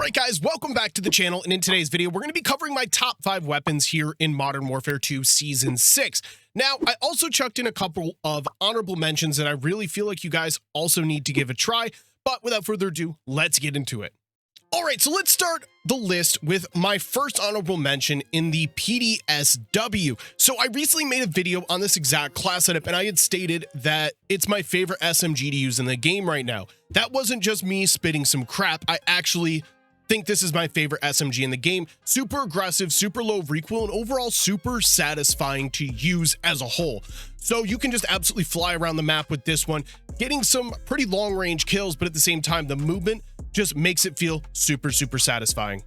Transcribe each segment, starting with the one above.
Alright guys, welcome back to the channel, and in today's video we're going to be covering my top 5 weapons here in Modern Warfare 2 Season 6. Now, I also chucked in a couple of honorable mentions that I really feel like you guys also need to give a try, but without further ado, let's get into it. Alright, so let's start the list with my first honorable mention in the PDSW. So I recently made a video on this exact class setup, and I had stated that it's my favorite SMG to use in the game right now. That wasn't just me spitting some crap. I actually think this is my favorite SMG in the game. Super aggressive, super low recoil, and overall super satisfying to use as a whole. So you can just absolutely fly around the map with this one, getting some pretty long range kills, but at the same time, the movement just makes it feel super satisfying.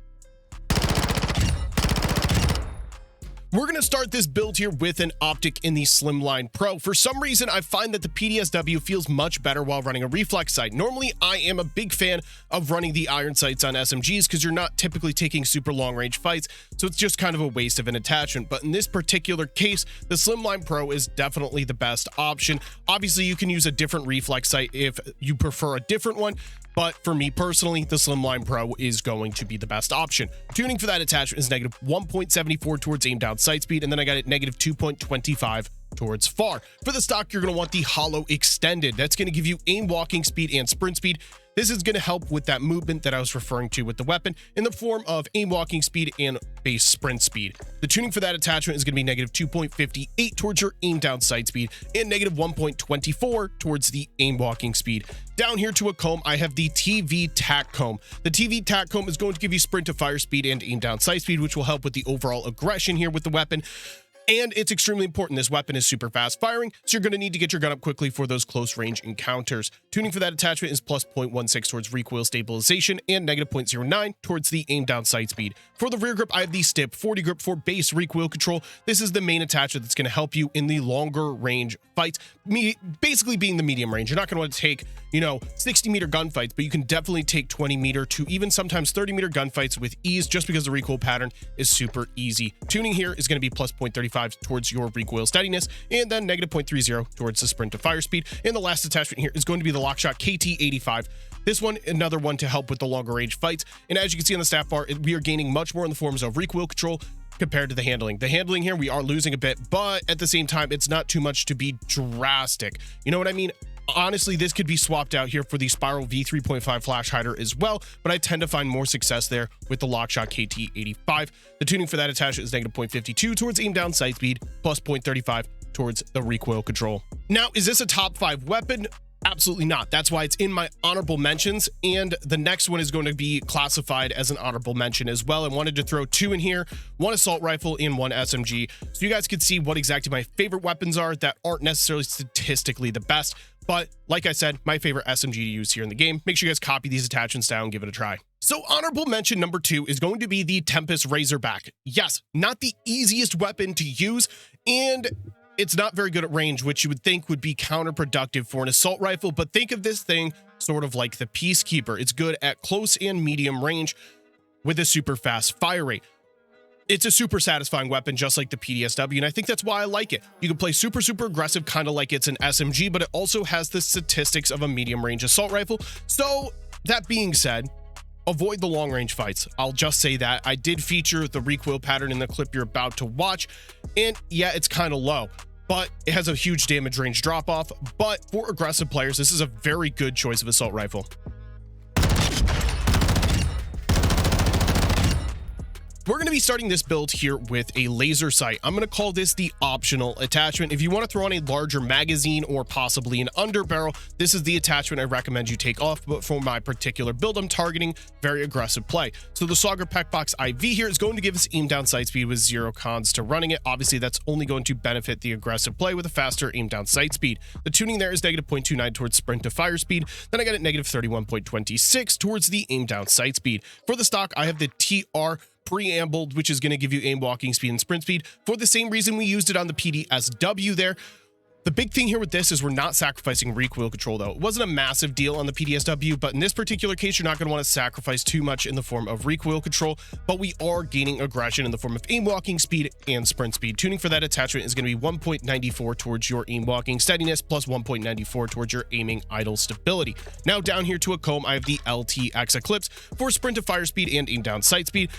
We're going to start this build here with an optic in the Slimline Pro. For some reason, I find that the PDSW feels much better while running a reflex sight. Normally, I am a big fan of running the iron sights on SMGs because you're not typically taking super long range fights, so it's just kind of a waste of an attachment. But in this particular case, the Slimline Pro is definitely the best option. Obviously, you can use a different reflex sight if you prefer a different one, but for me personally, the Slimline Pro is going to be the best option. Tuning for that attachment is negative 1.74 towards aim down sight speed, and then I got it negative 2.25 towards far. For the stock, you're going to want the Hollow Extended. That's going to give you aim walking speed and sprint speed. This is going to help with that movement that I was referring to with the weapon in the form of aim walking speed and base sprint speed. The tuning for that attachment is going to be negative 2.58 towards your aim down sight speed and negative 1.24 towards the aim walking speed. Down here to a comb, I have the TV Tac Comb. The TV Tac Comb is going to give you sprint to fire speed and aim down sight speed, which will help with the overall aggression here with the weapon. And it's extremely important. This weapon is super fast firing, so you're going to need to get your gun up quickly for those close range encounters. Tuning for that attachment is plus 0.16 towards recoil stabilization and negative 0.09 towards the aim down sight speed. For the rear grip, I have the STIP 40 grip for base recoil control. This is the main attachment that's going to help you in the longer range fights, basically being the medium range. You're not going to want to take, 60 meter gunfights, but you can definitely take 20 meter to even sometimes 30 meter gunfights with ease, just because the recoil pattern is super easy. Tuning here is going to be plus 0.35 towards your recoil steadiness, and then negative 0.30 towards the sprint to fire speed. And the last attachment here is going to be the Lockshot KT85. This one, another one to help with the longer range fights. And as you can see on the stat bar, we are gaining much more in the forms of recoil control compared to the handling. The handling here, we are losing a bit, but at the same time, it's not too much to be drastic. You know what I mean? Honestly, this could be swapped out here for the Spiral V3.5 flash hider as well, but I tend to find more success there with the Lockshot KT85. The tuning for that attachment is negative 0.52 towards aim down sight speed, plus 0.35 towards the recoil control. Now, is this a top 5 weapon? Absolutely not. That's why it's in my honorable mentions, and the next one is going to be classified as an honorable mention as well. I wanted to throw 2 in here, one assault rifle and one SMG, so you guys could see what exactly my favorite weapons are that aren't necessarily statistically the best. But like I said, my favorite SMG to use here in the game. Make sure you guys copy these attachments down, give it a try. So honorable mention number 2 is going to be the Tempest Razorback. Yes, not the easiest weapon to use, and it's not very good at range, which you would think would be counterproductive for an assault rifle, but think of this thing sort of like the Peacekeeper. It's good at close and medium range with a super fast fire rate. It's a super satisfying weapon, just like the PDSW, and I think that's why I like it. You can play super aggressive, kind of like it's an SMG, but it also has the statistics of a medium range assault rifle. So that being said, avoid the long range fights. I'll just say that. I did feature the recoil pattern in the clip you're about to watch, and yeah, it's kind of low, but it has a huge damage range drop off. But for aggressive players, this is a very good choice of assault rifle. We're going to be starting this build here with a laser sight. I'm going to call this the optional attachment. If you want to throw on a larger magazine or possibly an underbarrel, this is the attachment I recommend you take off. But for my particular build, I'm targeting very aggressive play. So the Sauger Peckbox IV here is going to give us aim down sight speed with 0 cons to running it. Obviously, that's only going to benefit the aggressive play with a faster aim down sight speed. The tuning there is negative 0.29 towards sprint to fire speed. Then I got it negative 31.26 towards the aim down sight speed. For the stock, I have the TR preambled, which is going to give you aim walking speed and sprint speed for the same reason we used it on the PDSW there. The big thing here with this is we're not sacrificing recoil control though. It wasn't a massive deal on the PDSW, but in this particular case, you're not going to want to sacrifice too much in the form of recoil control, but we are gaining aggression in the form of aim walking speed and sprint speed. Tuning for that attachment is going to be 1.94 towards your aim walking steadiness plus 1.94 towards your aiming idle stability. Now down here to a comb, I have the LTX Eclipse for sprint to fire speed and aim down sight speed.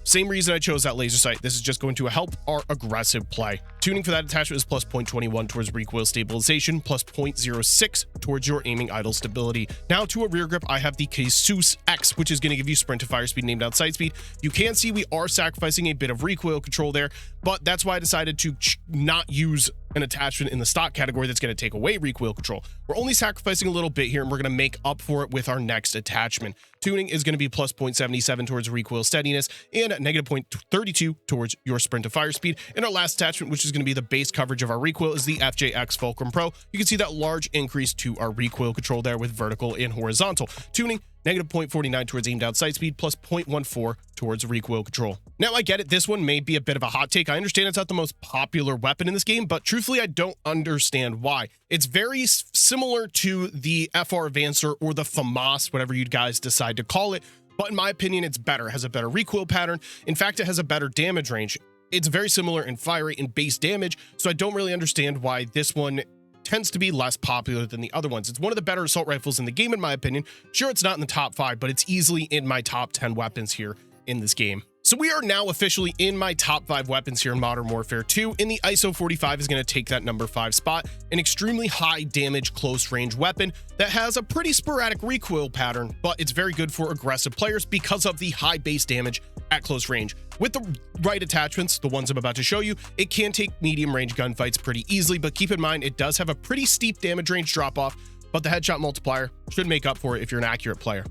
Same reason I chose that laser sight. This is just going to help our aggressive play. Tuning for that attachment is plus 0.21 towards recoil stabilization, plus 0.06 towards your aiming idle stability. Now to a rear grip, I have the Casus X, which is going to give you sprint to fire speed and aim down sight speed. You can see we are sacrificing a bit of recoil control there, but that's why I decided to not use an attachment in the stock category that's going to take away recoil control. We're only sacrificing a little bit here, and we're going to make up for it with our next attachment. Tuning is going to be plus 0.77 towards recoil steadiness and negative 0.32 towards your sprint to fire speed. And our last attachment, which is going to be the base coverage of our recoil, is the FJX Fulcrum Pro. You can see that large increase to our recoil control there with vertical and horizontal. Tuning, negative 0.49 towards aim down sight speed, plus 0.14 towards recoil control. Now, I get it. This one may be a bit of a hot take. I understand it's not the most popular weapon in this game, but truthfully, I don't understand why. It's very similar to the FR Advancer or the FAMAS, whatever you guys decide to call it. But in my opinion, it's better. It has a better recoil pattern. In fact, it has a better damage range. It's very similar in fire rate and base damage, so I don't really understand why this one tends to be less popular than the other ones. It's one of the better assault rifles in the game, in my opinion. Sure, it's not in the top 5, but it's easily in my top 10 weapons here in this game. So we are now officially in my top 5 weapons here in Modern Warfare 2, and the ISO 45 is going to take that number 5 spot. An extremely high damage close range weapon that has a pretty sporadic recoil pattern, but it's very good for aggressive players because of the high base damage at close range. With the right attachments, the ones I'm about to show you, it can take medium range gunfights pretty easily, but keep in mind it does have a pretty steep damage range drop off, but the headshot multiplier should make up for it if you're an accurate player.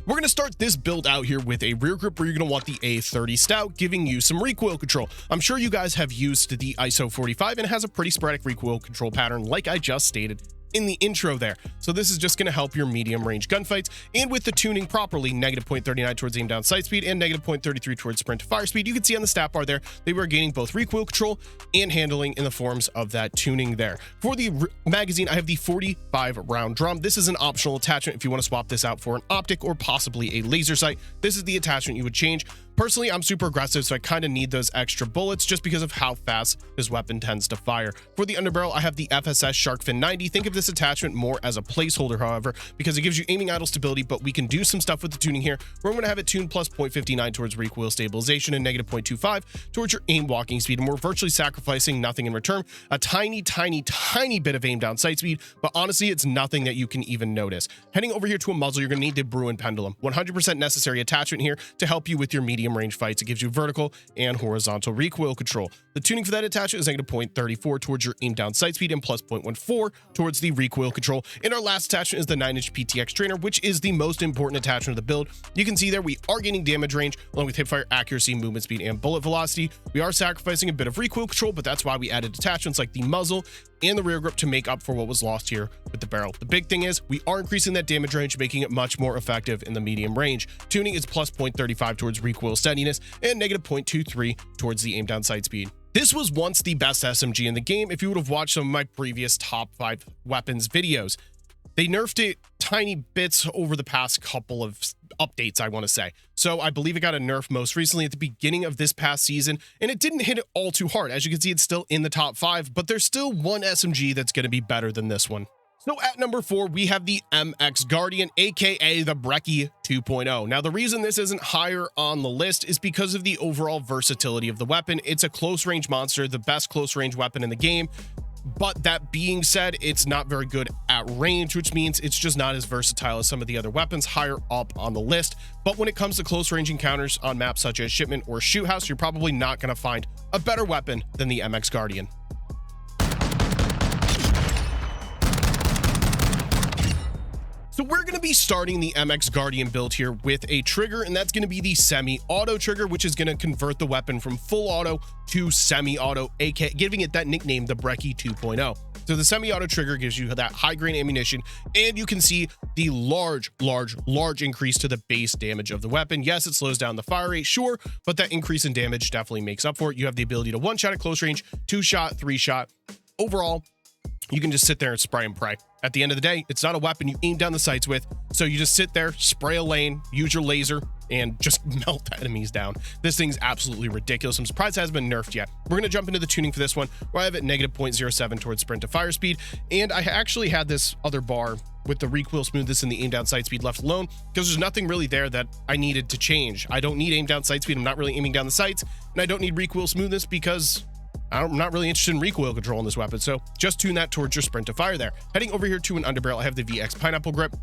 We're going to start this build out here with a rear grip where you're going to want the A30 Stout, giving you some recoil control. I'm sure you guys have used the ISO 45 and it has a pretty sporadic recoil control pattern like I just stated in the intro there. So this is just going to help your medium range gunfights, and with the tuning properly, negative 0.39 towards aim down sight speed and negative 0.33 towards sprint to fire speed. You can see on the stat bar there, they were gaining both recoil control and handling in the forms of that tuning there. For the magazine, I have the 45 round drum. This is an optional attachment if you want to swap this out for an optic or possibly a laser sight. This is the attachment you would change. Personally, I'm super aggressive, so I kind of need those extra bullets just because of how fast this weapon tends to fire. For the underbarrel, I have the FSS Sharkfin 90. Think of this attachment more as a placeholder, however, because it gives you aiming idle stability, but we can do some stuff with the tuning here. We're going to have it tuned plus 0.59 towards recoil stabilization and negative 0.25 towards your aim walking speed, and we're virtually sacrificing nothing in return. A tiny bit of aim down sight speed, but honestly, it's nothing that you can even notice. Heading over here to a muzzle, you're going to need the Bruin Pendulum. 100% necessary attachment here to help you with your medium range fights. It gives you vertical and horizontal recoil control. The tuning for that attachment is negative 0.34 towards your aim down sight speed and plus 0.14 towards the recoil control. And our last attachment is the 9-inch PTX trainer, which is the most important attachment of the build. You can see there we are gaining damage range along with hipfire accuracy, movement speed, and bullet velocity. We are sacrificing a bit of recoil control, but that's why we added attachments like the muzzle and the rear grip to make up for what was lost here with the barrel. The big thing is we are increasing that damage range, making it much more effective in the medium range. Tuning is plus 0.35 towards recoil steadiness and negative 0.23 towards the aim down sight speed. This was once the best SMG in the game if you would have watched some of my previous top 5 weapons videos. They nerfed it tiny bits over the past couple of updates, I want to say. So I believe it got a nerf most recently at the beginning of this past season, and it didn't hit it all too hard. As you can see, it's still in the top 5, but there's still one SMG that's going to be better than this one. So at number 4, we have the MX Guardian, aka the Brecci 2.0. Now, the reason this isn't higher on the list is because of the overall versatility of the weapon. It's a close range monster, the best close range weapon in the game. But that being said, it's not very good at range, which means it's just not as versatile as some of the other weapons higher up on the list. But when it comes to close range encounters on maps such as Shipment or Shoot House, you're probably not going to find a better weapon than the MX Guardian. So we're going to be starting the MX Guardian build here with a trigger, and that's going to be the semi-auto trigger, which is going to convert the weapon from full auto to semi-auto, aka giving it that nickname, the Brecci 2.0. So the semi-auto trigger gives you that high grain ammunition, and you can see the large increase to the base damage of the weapon. Yes, it slows down the fire rate, sure, but that increase in damage definitely makes up for it. You have the ability to one shot at close range, two shot, three shot. Overall, you can just sit there and spray and pray. At the end of the day, it's not a weapon you aim down the sights with, so you just sit there, spray a lane, use your laser, and just melt enemies down. This thing's absolutely ridiculous. I'm surprised it hasn't been nerfed yet. We're going to jump into the tuning for this one, where I have it negative 0.07 towards sprint to fire speed, and I actually had this other bar with the recoil smoothness and the aim down sight speed left alone, because there's nothing really there that I needed to change. I don't need aim down sight speed. I'm not really aiming down the sights, and I don't need recoil smoothness because I'm not really interested in recoil control in this weapon, so just tune that towards your sprint to fire there. Heading over here to an underbarrel, I have the VX Pineapple Grip.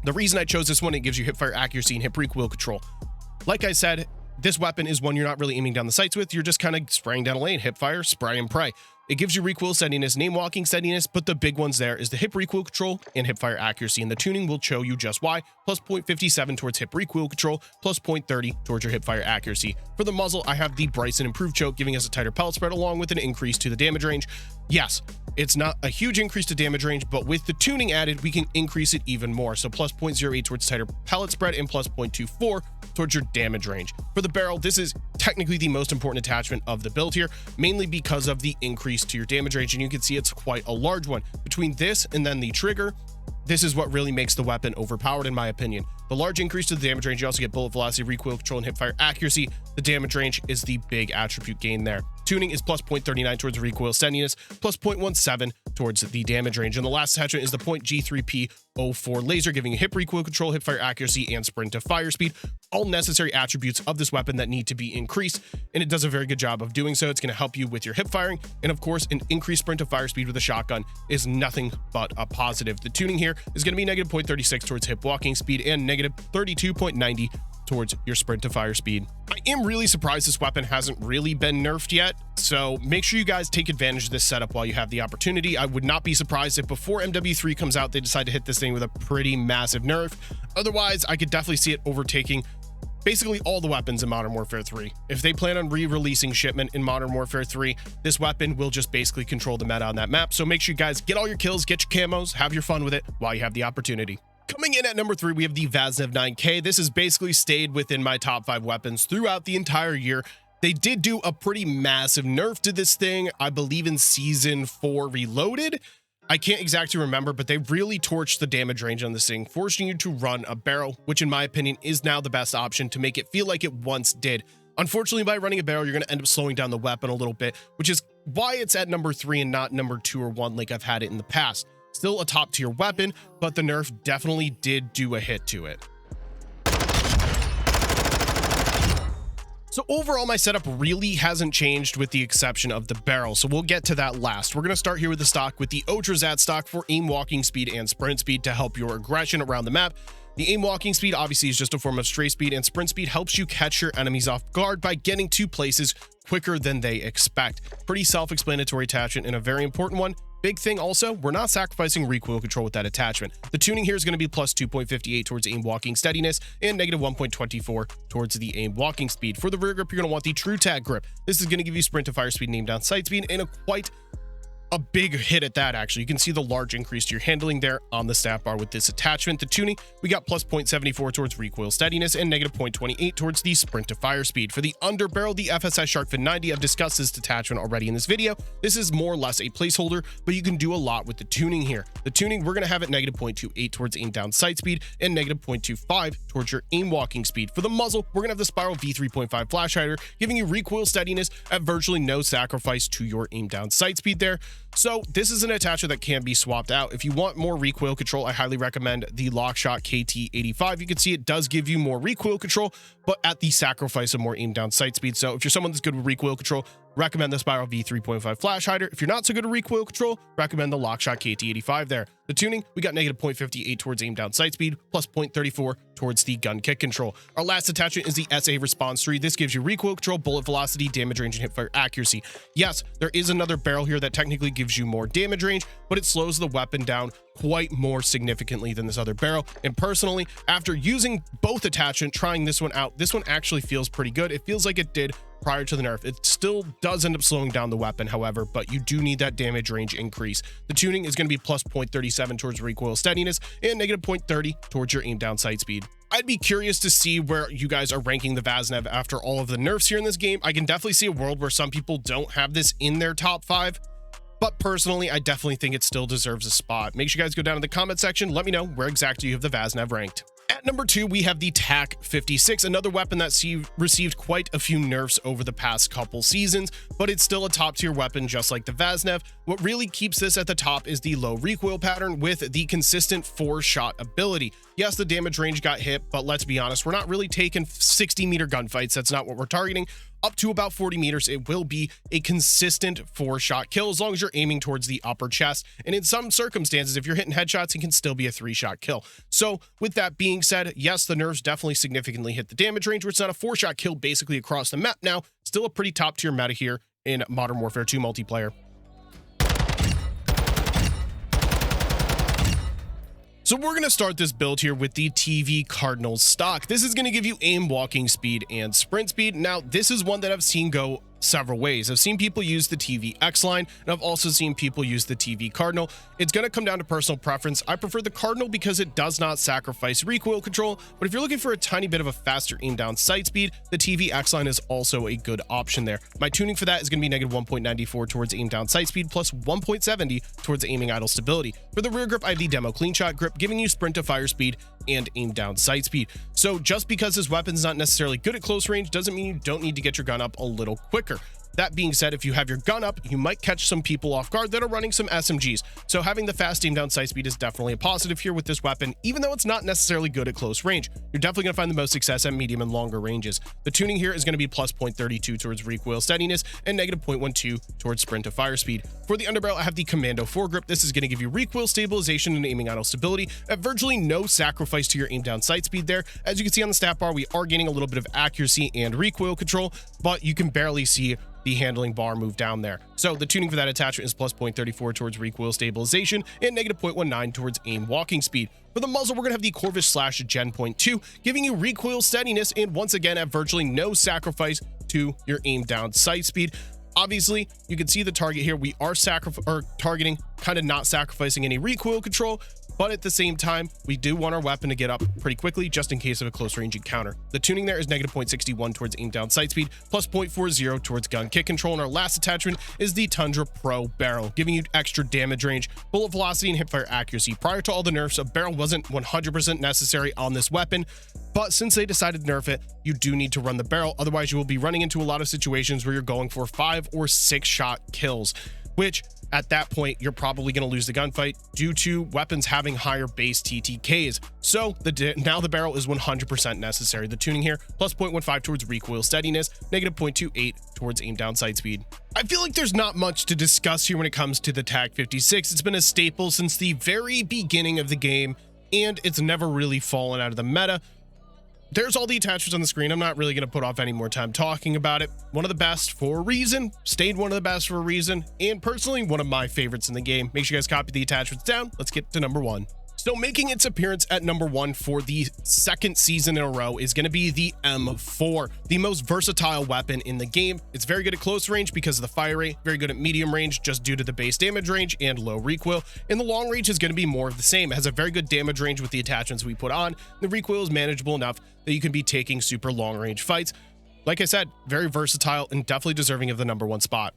The reason I chose this one, it gives you hip fire accuracy and hip recoil control. Like I said, this weapon is one you're not really aiming down the sights with. You're just kind of spraying down a lane, hip fire, spray and pray. It gives you recoil steadiness, name walking steadiness, but the big ones there is the hip recoil control and hip fire accuracy, and the tuning will show you just why. Plus 0.57 towards hip recoil control, plus 0.30 towards your hip fire accuracy. For the muzzle, I have the Bryson improved choke, giving us a tighter pellet spread along with an increase to the damage range. Yes, it's not a huge increase to damage range, but with the tuning added, we can increase it even more. So plus 0.08 towards tighter pellet spread and plus 0.24 towards your damage range. For the barrel, this is technically the most important attachment of the build here, mainly because of the increase to your damage range, and you can see it's quite a large one. Between this and then the trigger, this is what really makes the weapon overpowered in my opinion. The large increase to the damage range, you also get bullet velocity, recoil control, and hip fire accuracy. The damage range is the big attribute gain there. Tuning is plus 0.39 towards recoil steadiness, plus 0.17 towards the damage range. And the last attachment is the .G3P04 laser, giving you hip recoil control, hip fire accuracy, and sprint to fire speed. All necessary attributes of this weapon that need to be increased, and it does a very good job of doing so. It's going to help you with your hip firing, and of course, an increased sprint to fire speed with a shotgun is nothing but a positive. The tuning here is going to be negative 0.36 towards hip walking speed and negative 32.90 towards your sprint to fire speed. I am really surprised this weapon hasn't really been nerfed yet, so make sure you guys take advantage of this setup while you have the opportunity. I would not be surprised if before MW3 comes out, they decide to hit this thing with a pretty massive nerf. Otherwise, I could definitely see it overtaking basically all the weapons in Modern Warfare 3. If they plan on re-releasing Shipment in Modern Warfare 3, this weapon will just basically control the meta on that map. So make sure you guys get all your kills, get your camos, have your fun with it while you have the opportunity. Coming in at number 3, we have the Vaznev 9K. This has basically stayed within my top 5 weapons throughout the entire year. They did do a pretty massive nerf to this thing, I believe in Season 4 Reloaded. I can't exactly remember, but they really torched the damage range on this thing, forcing you to run a barrel, which in my opinion is now the best option to make it feel like it once did. Unfortunately, by running a barrel, you're going to end up slowing down the weapon a little bit, which is why it's at number 3 and not number 2 or 1 like I've had it in the past. Still a top tier weapon, but the nerf definitely did do a hit to it. So overall, my setup really hasn't changed with the exception of the barrel, so we'll get to that last. We're going to start here with the stock with the Otrazat stock for aim walking speed and sprint speed to help your aggression around the map. The aim walking speed obviously is just a form of stray speed, and sprint speed helps you catch your enemies off guard by getting to places quicker than they expect. Pretty self-explanatory attachment and a very important one. Big thing also, we're not sacrificing recoil control with that attachment. The tuning here is going to be plus 2.58 towards aim walking steadiness and negative 1.24 towards the aim walking speed. For the rear grip, you're going to want the True Tag grip. This is going to give you sprint to fire speed and aim down sight speed, and quite a big hit at that, actually. You can see the large increase to your handling there on the stat bar with this attachment. The tuning, we got plus 0.74 towards recoil steadiness and negative 0.28 towards the sprint to fire speed. For the underbarrel, the FSI Shark Fin 90, I've discussed this attachment already in this video. This is more or less a placeholder, but you can do a lot with the tuning here. The tuning, we're going to have it negative 0.28 towards aim down sight speed and negative 0.25 towards your aim walking speed. For the muzzle, we're going to have the Spiral V3.5 flash hider, giving you recoil steadiness at virtually no sacrifice to your aim down sight speed there. So this is an attachment that can be swapped out. If you want more recoil control, I highly recommend the Lockshot KT85. You can see it does give you more recoil control, but at the sacrifice of more aim down sight speed. So if you're someone that's good with recoil control, recommend the Spiral V3.5 flash hider. If you're not so good at recoil control, recommend the Lockshot KT85 there. The tuning, we got negative 0.58 towards aim down sight speed, plus 0.34 towards the gun kick control. Our last attachment is the SA Response 3. This gives you recoil control, bullet velocity, damage range, and hipfire accuracy. Yes, there is another barrel here that technically gives you more damage range, but it slows the weapon down quite more significantly than this other barrel. And personally, after using both attachments, trying this one out, this one actually feels pretty good. It feels like it did prior to the nerf. It still does end up slowing down the weapon, however, but you do need that damage range increase. The tuning is going to be plus 0.37 towards recoil steadiness and negative 0.30 towards your aim down sight speed. I'd be curious to see where you guys are ranking the Vaznev after all of the nerfs here in this game. I can definitely see a world where some people don't have this in their top 5, but personally, I definitely think it still deserves a spot. Make sure you guys go down in the comment section. Let me know where exactly you have the Vaznev ranked. At number 2, we have the TAC-56, another weapon that received quite a few nerfs over the past couple seasons, but it's still a top tier weapon just like the Vaznev. What really keeps this at the top is the low recoil pattern with the consistent 4-shot ability. Yes, the damage range got hit, but let's be honest, we're not really taking 60-meter gunfights. That's not what we're targeting. Up to about 40 meters, it will be a consistent 4-shot kill as long as you're aiming towards the upper chest. And in some circumstances, if you're hitting headshots, it can still be a 3-shot kill. So with that being said, yes, the nerfs definitely significantly hit the damage range, where it's not a 4-shot kill basically across the map now. Still a pretty top tier meta here in Modern Warfare 2 multiplayer. So we're going to start this build here with the TV Cardinals stock. This is going to give you aim, walking speed, and sprint speed. Now, this is one that I've seen go several ways. I've seen people use the TV X line, and I've also seen people use the TV Cardinal. It's going to come down to personal preference. I prefer the Cardinal because it does not sacrifice recoil control, but if you're looking for a tiny bit of a faster aim down sight speed, the TV X line is also a good option there. My tuning for that is going to be negative 1.94 towards aim down sight speed plus 1.70 towards aiming idle stability. For the rear grip, I have the demo clean shot grip, giving you sprint to fire speed and aim down sight speed. So just because this weapon is not necessarily good at close range doesn't mean you don't need to get your gun up a little quicker. That being said, if you have your gun up, you might catch some people off guard that are running some SMGs. So having the fast aim down sight speed is definitely a positive here with this weapon, even though it's not necessarily good at close range. You're definitely going to find the most success at medium and longer ranges. The tuning here is going to be plus 0.32 towards recoil steadiness and negative 0.12 towards sprint to fire speed. For the underbarrel, I have the Commando foregrip. This is going to give you recoil stabilization and aiming idle stability at virtually no sacrifice to your aim down sight speed there. As you can see on the stat bar, we are gaining a little bit of accuracy and recoil control, but you can barely see the handling bar move down there. So the tuning for that attachment is plus 0.34 towards recoil stabilization and negative 0.19 towards aim walking speed. For the muzzle, we're going to have the Corvus Slash Gen .2, giving you recoil steadiness and once again at virtually no sacrifice to your aim down sight speed. Obviously, you can see the target here. We are targeting, kind of not sacrificing any recoil control, but at the same time, we do want our weapon to get up pretty quickly just in case of a close range encounter. The tuning there is negative 0.61 towards aim down sight speed, plus 0.40 towards gun kick control. And our last attachment is the Tundra Pro barrel, giving you extra damage range, bullet velocity, and hipfire accuracy. Prior to all the nerfs, a barrel wasn't 100% necessary on this weapon, but since they decided to nerf it, you do need to run the barrel. Otherwise, you will be running into a lot of situations where you're going for 5 or 6 shot kills, which at that point, you're probably going to lose the gunfight due to weapons having higher base TTKs. So now the barrel is 100% necessary. The tuning here, plus 0.15 towards recoil steadiness, negative 0.28 towards aim down sight speed. I feel like there's not much to discuss here when it comes to the TAC-56. It's been a staple since the very beginning of the game, and it's never really fallen out of the meta. There's all the attachments on the screen. I'm not really going to put off any more time talking about it. One of the best for a reason, stayed one of the best for a reason, and personally one of my favorites in the game. Make sure you guys copy the attachments down. Let's get to number 1. So making its appearance at number 1 for the second season in a row is going to be the M4, the most versatile weapon in the game. It's very good at close range because of the fire rate, very good at medium range just due to the base damage range and low recoil. And the long range is going to be more of the same. It has a very good damage range with the attachments we put on. The recoil is manageable enough that you can be taking super long range fights. Like I said, very versatile and definitely deserving of the number 1 spot.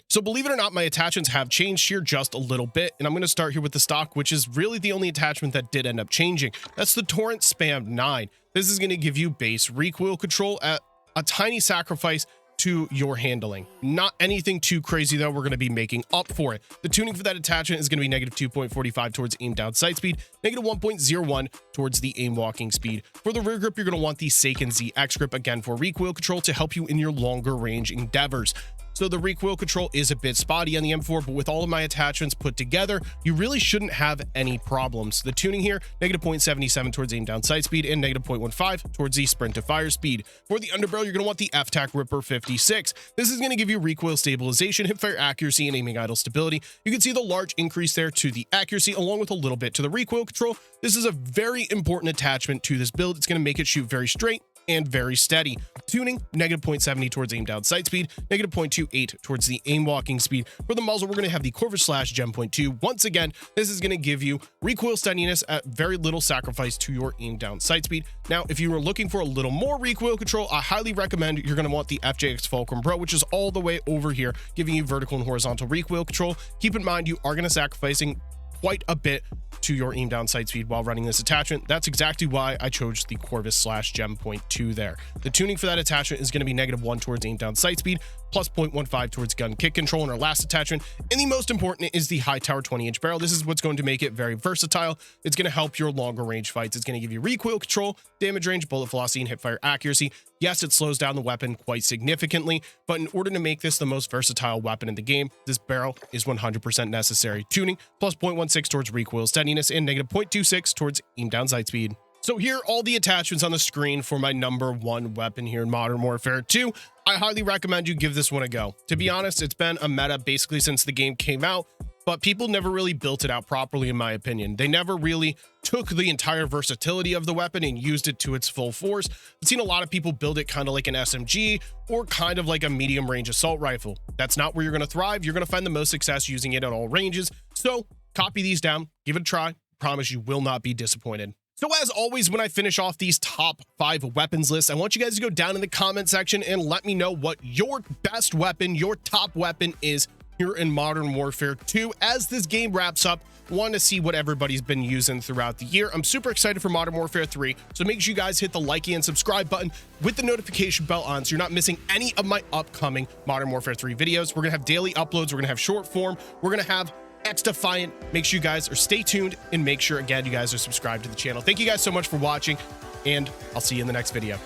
So believe it or not, my attachments have changed here just a little bit, and I'm going to start here with the stock, which is really the only attachment that did end up changing. That's the Torrent Spam 9. This is going to give you base recoil control at a tiny sacrifice to your handling. Not anything too crazy though. We're going to be making up for it. The tuning for that attachment is going to be negative 2.45 towards aim down sight speed, negative 1.01 towards the aim walking speed. For the rear grip, you're going to want the Seiken ZX grip again for recoil control to help you in your longer range endeavors. so the recoil control is a bit spotty on the M4, but with all of my attachments put together, you really shouldn't have any problems. The tuning here, negative 0.77 towards aim down sight speed and negative 0.15 towards the sprint to fire speed. For the underbarrel, you're going to want the FTAC Ripper 56. This is going to give you recoil stabilization, hipfire accuracy, and aiming idle stability. You can see the large increase there to the accuracy along with a little bit to the recoil control. This is a very important attachment to this build. It's going to make it shoot very straight and very steady. Tuning, negative 0.70 towards aim down sight speed, negative 0.28 towards the aim walking speed. For the muzzle, we're going to have the Corvus Slash Gem 0.2. Once again, this is going to give you recoil steadiness at very little sacrifice to your aim down sight speed. Now, if you were looking for a little more recoil control, I highly recommend you're going to want the FJX Fulcrum Pro, which is all the way over here, giving you vertical and horizontal recoil control. Keep in mind, you are going to sacrificing quite a bit to your aim down sight speed while running this attachment. That's exactly why I chose the Corvus Slash Gem 0.2 there. The tuning for that attachment is going to be -1 towards aim down sight speed, plus 0.15 towards gun kick control in our last attachment. And the most important is the high tower 20-inch barrel. This is what's going to make it very versatile. It's going to help your longer range fights. It's going to give you recoil control, damage range, bullet velocity, and hipfire accuracy. Yes, it slows down the weapon quite significantly, but in order to make this the most versatile weapon in the game, this barrel is 100% necessary. Tuning, plus 0.16 towards recoil steadiness, and negative 0.26 towards aim down sight speed. So here are all the attachments on the screen for my #1 weapon here in Modern Warfare 2. I highly recommend you give this one a go. To be honest, it's been a meta basically since the game came out, but people never really built it out properly, in my opinion. They never really took the entire versatility of the weapon and used it to its full force. I've seen a lot of people build it kind of like an SMG or kind of like a medium range assault rifle. That's not where you're going to thrive. You're going to find the most success using it at all ranges. So copy these down, give it a try. Promise you will not be disappointed. So as always, when I finish off these top 5 weapons lists, I want you guys to go down in the comment section and let me know what your best weapon, your top weapon is here in Modern Warfare 2. As this game wraps up, want to see what everybody's been using throughout the year. I'm super excited for Modern Warfare 3, so make sure you guys hit the like and subscribe button with the notification bell on so you're not missing any of my upcoming Modern Warfare 3 videos. We're going to have daily uploads. We're going to have short form. We're going to have X-Defiant. Make sure you guys are stay tuned and make sure, again, you guys are subscribed to the channel. Thank you guys so much for watching, and I'll see you in the next video.